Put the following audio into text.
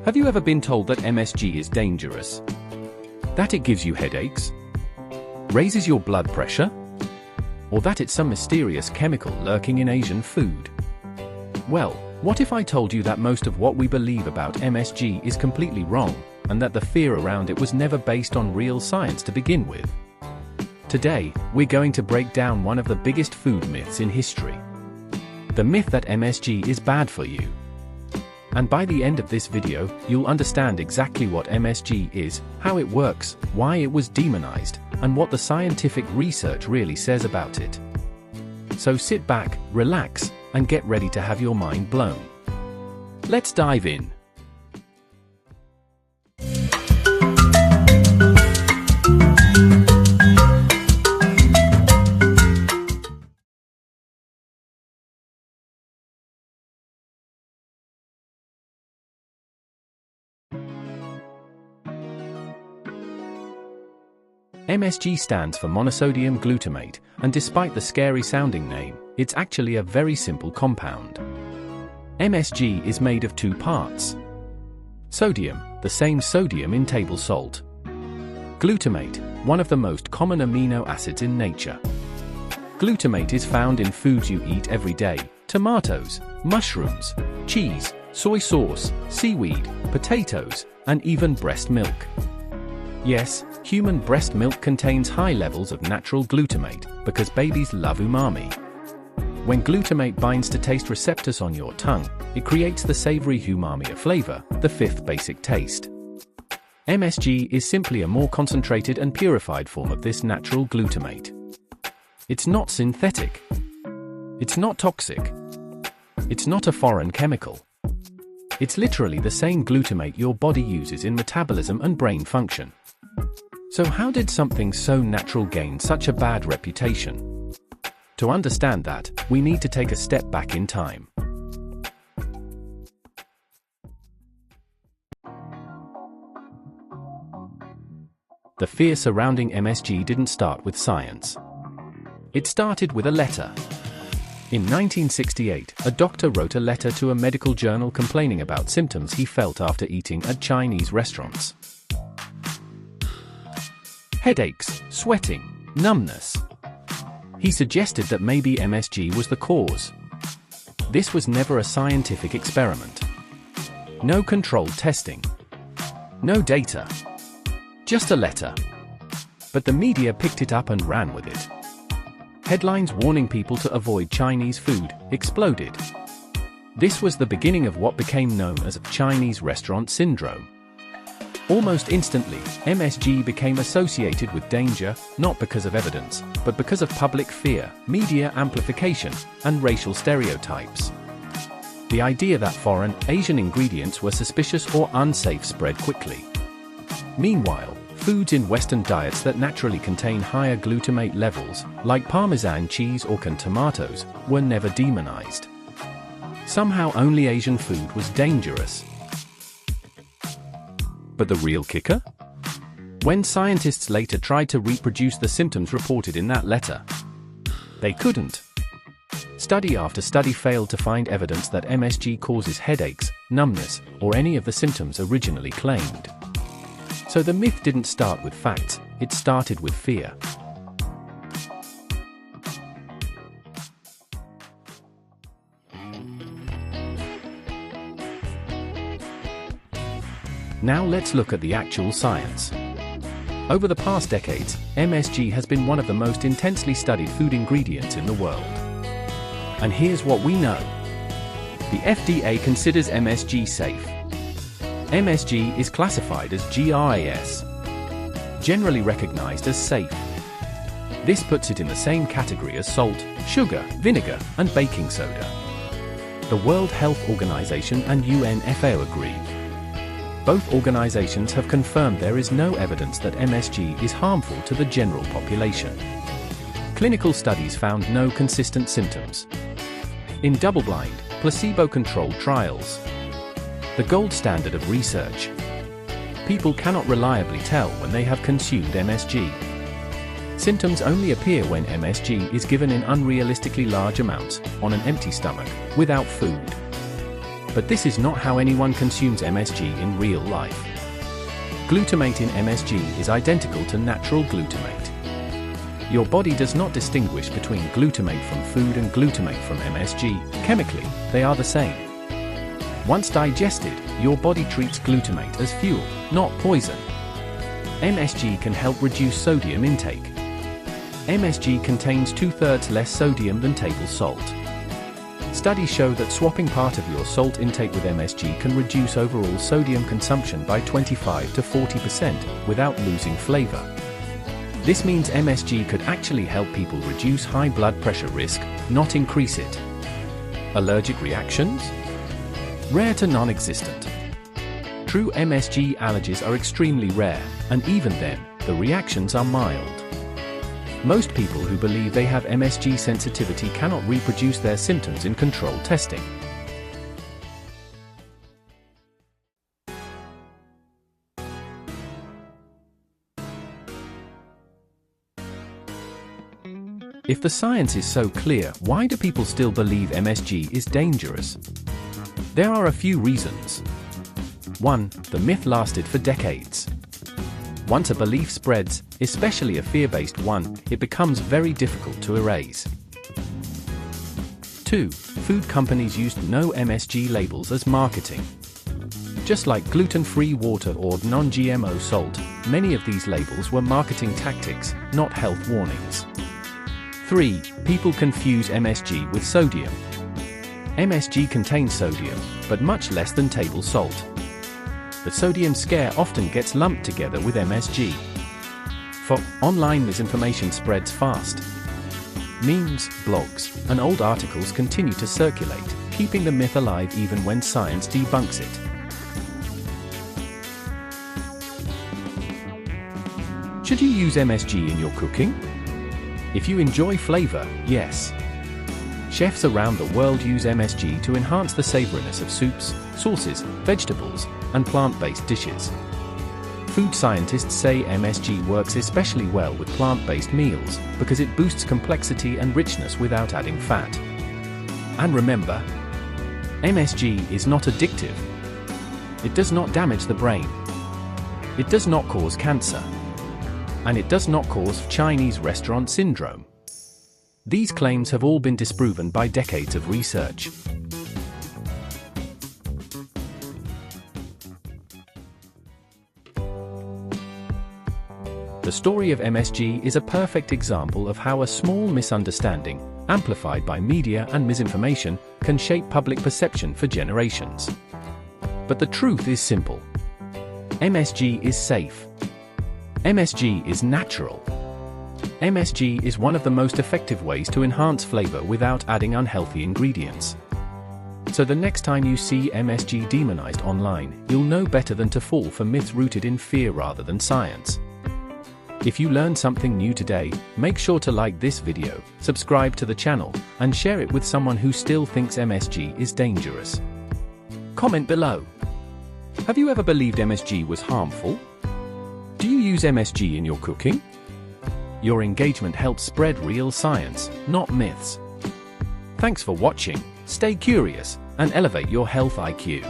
Have you ever been told that MSG is dangerous? That it gives you headaches? Raises your blood pressure? Or that it's some mysterious chemical lurking in Asian food? Well, what if I told you that most of what we believe about MSG is completely wrong, and that the fear around it was never based on real science to begin with? Today, we're going to break down one of the biggest food myths in history. The myth that MSG is bad for you. And by the end of this video, you'll understand exactly what MSG is, how it works, why it was demonized, and what the scientific research really says about it. So sit back, relax, and get ready to have your mind blown. Let's dive in. MSG stands for monosodium glutamate, and despite the scary-sounding name, it's actually a very simple compound. MSG is made of two parts. Sodium, the same sodium in table salt. Glutamate, one of the most common amino acids in nature. Glutamate is found in foods you eat every day: tomatoes, mushrooms, cheese, soy sauce, seaweed, potatoes, and even breast milk. Yes, human breast milk contains high levels of natural glutamate, because babies love umami. When glutamate binds to taste receptors on your tongue, it creates the savory umami flavor, the fifth basic taste. MSG is simply a more concentrated and purified form of this natural glutamate. It's not synthetic. It's not toxic. It's not a foreign chemical. It's literally the same glutamate your body uses in metabolism and brain function. So how did something so natural gain such a bad reputation? To understand that, we need to take a step back in time. The fear surrounding MSG didn't start with science. It started with a letter. In 1968, a doctor wrote a letter to a medical journal complaining about symptoms he felt after eating at Chinese restaurants. Headaches, sweating, numbness. He suggested that maybe MSG was the cause. This was never a scientific experiment. No controlled testing. No data. Just a letter. But the media picked it up and ran with it. Headlines warning people to avoid Chinese food exploded. This was the beginning of what became known as Chinese restaurant syndrome. Almost instantly, MSG became associated with danger, not because of evidence, but because of public fear, media amplification, and racial stereotypes. The idea that foreign, Asian ingredients were suspicious or unsafe spread quickly. Meanwhile, foods in Western diets that naturally contain higher glutamate levels, like Parmesan cheese or canned tomatoes, were never demonized. Somehow only Asian food was dangerous. But the real kicker? When scientists later tried to reproduce the symptoms reported in that letter, they couldn't. Study after study failed to find evidence that MSG causes headaches, numbness, or any of the symptoms originally claimed. So the myth didn't start with facts, it started with fear. Now let's look at the actual science. Over the past decades, MSG has been one of the most intensely studied food ingredients in the world. And here's what we know. The FDA considers MSG safe. MSG is classified as GRAS, generally recognized as safe. This puts it in the same category as salt, sugar, vinegar, and baking soda. The World Health Organization and UNFO agree. Both organizations have confirmed there is no evidence that MSG is harmful to the general population. Clinical studies found no consistent symptoms. In double-blind, placebo-controlled trials, the gold standard of research, people cannot reliably tell when they have consumed MSG. Symptoms only appear when MSG is given in unrealistically large amounts, on an empty stomach, without food. But this is not how anyone consumes MSG in real life. Glutamate in MSG is identical to natural glutamate. Your body does not distinguish between glutamate from food and glutamate from MSG. Chemically, they are the same. Once digested, your body treats glutamate as fuel, not poison. MSG can help reduce sodium intake. MSG contains 2/3 less sodium than table salt. Studies show that swapping part of your salt intake with MSG can reduce overall sodium consumption by 25 to 40% without losing flavor. This means MSG could actually help people reduce high blood pressure risk, not increase it. Allergic reactions? Rare to non-existent. True MSG allergies are extremely rare, and even then, the reactions are mild. Most people who believe they have MSG sensitivity cannot reproduce their symptoms in controlled testing. If the science is so clear, why do people still believe MSG is dangerous? There are a few reasons. 1. The myth lasted for decades. Once a belief spreads, especially a fear-based one, it becomes very difficult to erase. 2. Food companies used no MSG labels as marketing. Just like gluten-free water or non-GMO salt, many of these labels were marketing tactics, not health warnings. 3. People confuse MSG with sodium. MSG contains sodium, but much less than table salt. The sodium scare often gets lumped together with MSG. 4. Online misinformation spreads fast. Memes, blogs, and old articles continue to circulate, keeping the myth alive even when science debunks it. Should you use MSG in your cooking? If you enjoy flavor, yes. Chefs around the world use MSG to enhance the savoriness of soups, sauces, vegetables, and plant-based dishes. Food scientists say MSG works especially well with plant-based meals because it boosts complexity and richness without adding fat. And remember, MSG is not addictive. It does not damage the brain. It does not cause cancer. And it does not cause Chinese restaurant syndrome. These claims have all been disproven by decades of research. The story of MSG is a perfect example of how a small misunderstanding, amplified by media and misinformation, can shape public perception for generations. But the truth is simple. MSG is safe. MSG is natural. MSG is one of the most effective ways to enhance flavor without adding unhealthy ingredients. So the next time you see MSG demonized online, you'll know better than to fall for myths rooted in fear rather than science. If you learned something new today, make sure to like this video, subscribe to the channel, and share it with someone who still thinks MSG is dangerous. Comment below. Have you ever believed MSG was harmful? Do you use MSG in your cooking? Your engagement helps spread real science, not myths. Thanks for watching, stay curious, and elevate your health IQ.